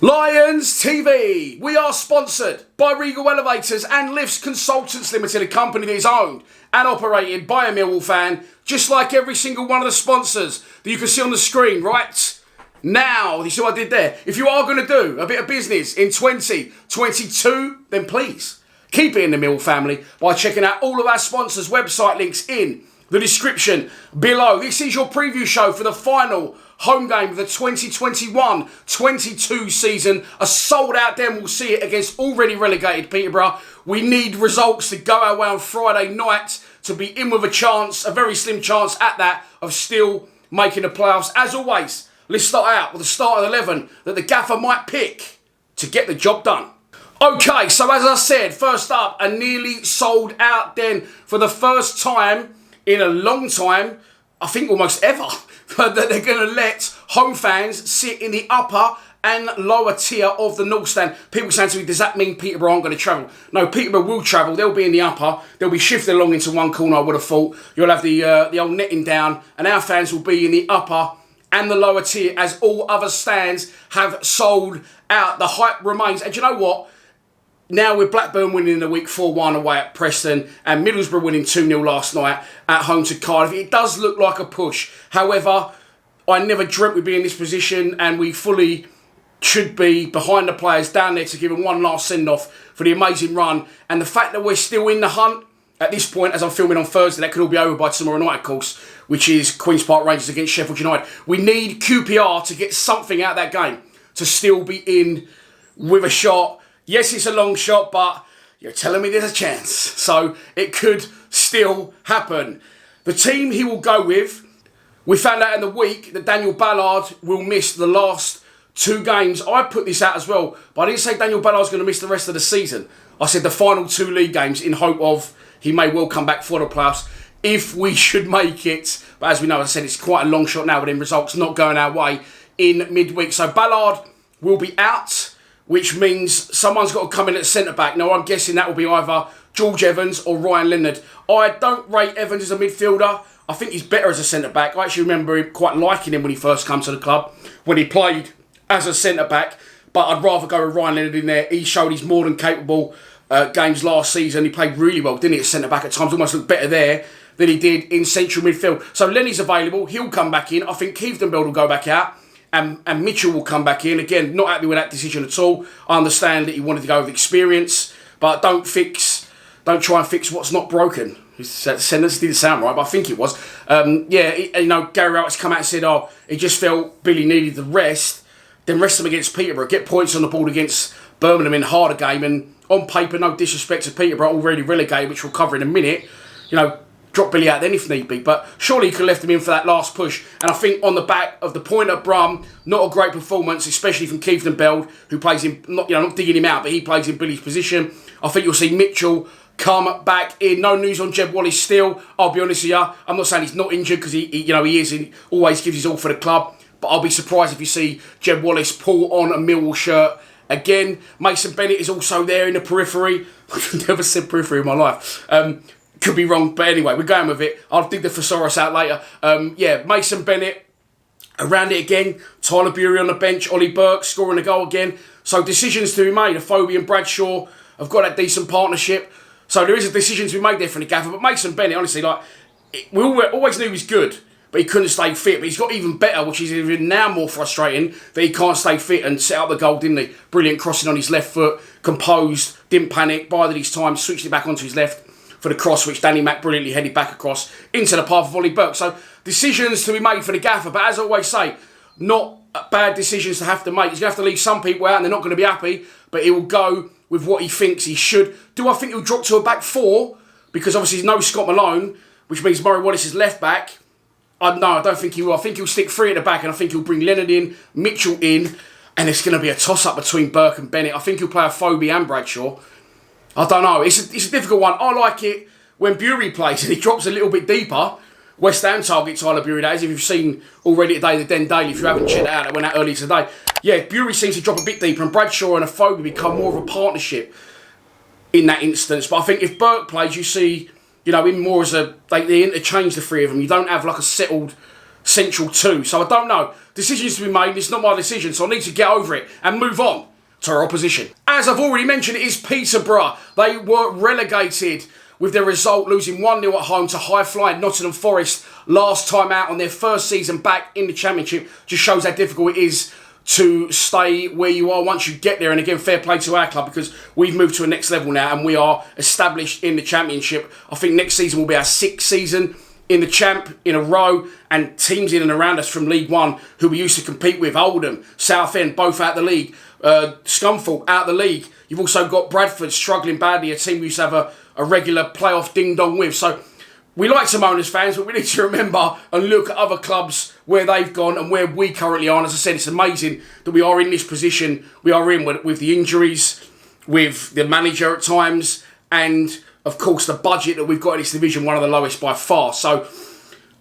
Lions TV, we are sponsored by Regal Elevators and Lifts Consultants Limited, a company that is owned and operated by a Millwall fan, just like every single one of the sponsors that you can see on the screen right now. You see what I did there? If you are going to do a bit of business in 2022, then please keep it in the Millwall family by checking out all of our sponsors' website links in the description below. This is your preview show for the final home game of the 2021-22 season. A sold-out Den will see it against already relegated Peterborough. We need results to go our way on Friday night to be in with a chance, a very slim chance at that, of still making the playoffs. As always, let's start out with the starting 11 that the gaffer might pick to get the job done. Okay, so as I said, first up, a nearly sold-out Den for the first time in a long time, I think almost ever, that they're going to let home fans sit in the upper and lower tier of the North Stand. People saying to me, does that mean Peterborough aren't going to travel? No, Peterborough will travel. They'll be in the upper. They'll be shifted along into one corner, I would have thought. You'll have the old netting down, and our fans will be in the upper and the lower tier, as all other stands have sold out. The hype remains. And do you know what? Now with Blackburn winning the week 4-1 away at Preston and Middlesbrough winning 2-0 last night at home to Cardiff, it does look like a push. However, I never dreamt we'd be in this position, and we fully should be behind the players down there to give them one last send-off for the amazing run. And the fact that we're still in the hunt at this point, as I'm filming on Thursday, that could all be over by tomorrow night, of course, which is Queen's Park Rangers against Sheffield United. We need QPR to get something out of that game to still be in with a shot. Yes, it's a long shot, but you're telling me there's a chance. So it could still happen. The team he will go with, we found out in the week that Daniel Ballard will miss the last 2 games. I put this out as well, but I didn't say Daniel Ballard's going to miss the rest of the season. I said the final 2 league games in hope of he may well come back for the playoffs if we should make it. But as we know, as I said, it's quite a long shot now with them results not going our way in midweek. So Ballard will be out, which means someone's got to come in at centre-back. Now, I'm guessing that will be either George Evans or Ryan Leonard. I don't rate Evans as a midfielder. I think he's better as a centre-back. I actually remember him quite liking him when he first came to the club, when he played as a centre-back. But I'd rather go with Ryan Leonard in there. He showed he's more than capable games last season. He played really well, didn't he, at centre-back at times? Almost looked better there than he did in central midfield. So Lenny's available. He'll come back in. I think Keithdenbeld will go back out. And Mitchell will come back in. Again, not happy with that decision at all. I understand that he wanted to go with experience, but don't try and fix what's not broken. That sentence didn't sound right, but I think it was. Gary Rowett's come out and said, he just felt Billy needed the rest. Then rest him against Peterborough. Get points on the board against Birmingham in a harder game. And on paper, no disrespect to Peterborough, already relegated, which we'll cover in a minute. Drop Billy out then if need be, but surely he could have left him in for that last push. And I think on the back of the point at Brum, not a great performance, especially from Keithdenbeld, who plays in, not digging him out, but he plays in Billy's position. I think you'll see Mitchell come back in. No news on Jeb Wallace still. I'll be honest with you, I'm not saying he's not injured, because he is, and he always gives his all for the club. But I'll be surprised if you see Jeb Wallace pull on a Millwall shirt again. Mason Bennett is also there in the periphery. I've never said periphery in my life. Could be wrong, but anyway, we're going with it. I'll dig the thesaurus out later. Mason Bennett around it again. Tyler Bury on the bench. Ollie Burke scoring a goal again. So decisions to be made. Afobe and Bradshaw have got that decent partnership. So there is a decision to be made there from the gaffer. But Mason Bennett, honestly, we always knew he was good, but he couldn't stay fit. But he's got even better, which is even now more frustrating, that he can't stay fit and set up the goal, didn't he? Brilliant crossing on his left foot, composed, didn't panic, bided his time, switched it back onto his left for the cross, which Danny Mack brilliantly headed back across into the path of Ollie Burke. So decisions to be made for the gaffer, but as I always say, not bad decisions to have to make. He's going to have to leave some people out and they're not going to be happy, but he will go with what he thinks he should. Do I think he'll drop to a back 4? Because obviously there's no Scott Malone, which means Murray Wallace is left back. No, I don't think he will. I think he'll stick 3 at the back, and I think he'll bring Leonard in, Mitchell in, and it's going to be a toss-up between Burke and Bennett. I think he'll play Afobe and Bradshaw. I don't know. It's a difficult one. I like it when Bury plays and he drops a little bit deeper. West Ham target Tyler Bury, that is. If you've seen already today, the Den Daily, if you haven't checked it out, it went out earlier today. Yeah, Bury seems to drop a bit deeper, and Bradshaw and Afobe become more of a partnership in that instance. But I think if Burke plays, you see, him more as they interchange the 3 of them. You don't have like a settled Central 2. So I don't know. Decisions to be made. It's not my decision. So I need to get over it and move on to our opposition. As I've already mentioned, it is Peterborough. They were relegated with their result losing 1-0 at home to high-flying Nottingham Forest last time out on their first season back in the Championship. Just shows how difficult it is to stay where you are once you get there. And again, fair play to our club, because we've moved to a next level now and we are established in the Championship. I think next season will be our 6th season in the Champ in a row, and teams in and around us from League One who we used to compete with, Oldham, Southend, both out the league, Scunthorpe out the league. You've also got Bradford struggling badly, a team we used to have a regular playoff ding-dong with. So we like to moan as fans, but we need to remember and look at other clubs where they've gone and where we currently are. And as I said, it's amazing that we are in this position we are in with the injuries, with the manager at times, and of course the budget that we've got in this division, one of the lowest by far. So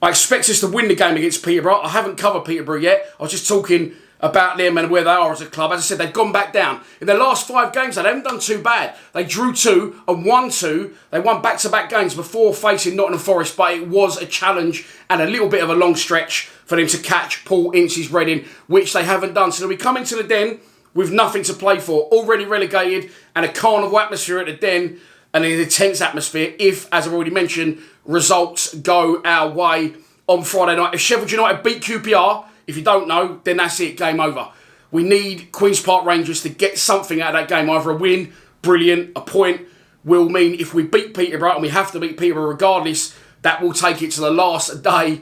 I expect us to win the game against Peterborough. I haven't covered Peterborough yet. I was just talking about them and where they are as a club. As I said, they've gone back down. In their last 5 games, they haven't done too bad. They drew 2 and won 2. They won back-to-back games before facing Nottingham Forest, but it was a challenge and a little bit of a long stretch for them to catch Paul Ince's Reading, which they haven't done. So they'll be coming to the Den with nothing to play for, already relegated, and a carnival atmosphere at the Den, and an intense atmosphere if, as I've already mentioned, results go our way on Friday night. If Sheffield United beat QPR, if you don't know, then that's it, game over. We need Queen's Park Rangers to get something out of that game, either a win, brilliant, a point will mean if we beat Peterborough, and we have to beat Peterborough regardless, that will take it to the last day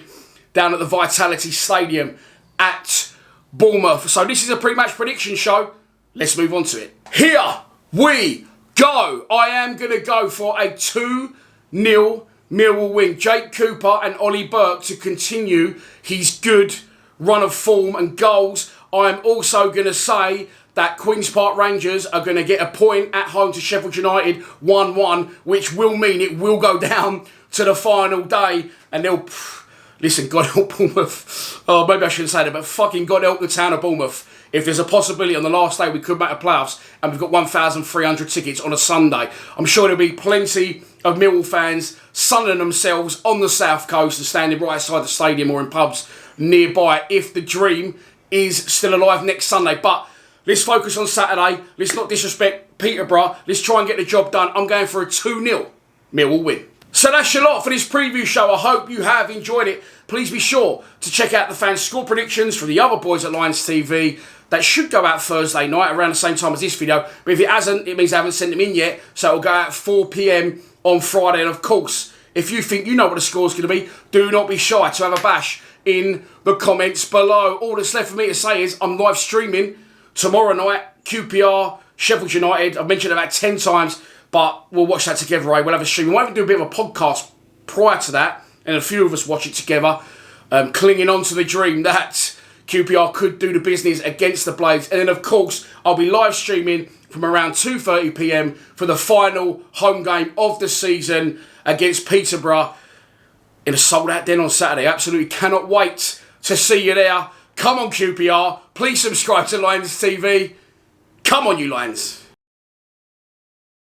down at the Vitality Stadium at Bournemouth. So this is a pre-match prediction show. Let's move on to it. Here we go. I am going to go for a 2-0 Millwall win. Jake Cooper and Ollie Burke to continue his good run of form and goals. I am also going to say that Queen's Park Rangers are going to get a point at home to Sheffield United 1-1, which will mean it will go down to the final day, and they'll... Listen, God help Bournemouth. Oh, maybe I shouldn't say that, but fucking God help the town of Bournemouth. If there's a possibility on the last day we could make the playoffs, and we've got 1,300 tickets on a Sunday, I'm sure there'll be plenty of Millwall fans sunning themselves on the south coast and standing right outside the stadium or in pubs nearby if the dream is still alive next Sunday. But let's focus on Saturday. Let's not disrespect Peterborough. Let's try and get the job done. I'm going for a 2-0 Millwall win. So that's your lot for this preview show. I hope you have enjoyed it. Please be sure to check out the fans' score predictions from the other boys at Lions TV. That should go out Thursday night around the same time as this video. But if it hasn't, it means I haven't sent them in yet. So it'll go out at 4 PM on Friday. And of course, if you think you know what the score's going to be, do not be shy to have a bash in the comments below. All that's left for me to say is I'm live streaming tomorrow night, QPR, Sheffield United. I've mentioned it about 10 times, but we'll watch that together, right? We'll have a stream. We might even do a bit of a podcast prior to that, and a few of us watch it together, clinging on to the dream that QPR could do the business against the Blades. And then, of course, I'll be live streaming from around 2:30 PM for the final home game of the season against Peterborough in a sold-out Den on Saturday. Absolutely cannot wait to see you there. Come on, QPR. Please subscribe to Lions TV. Come on, you Lions.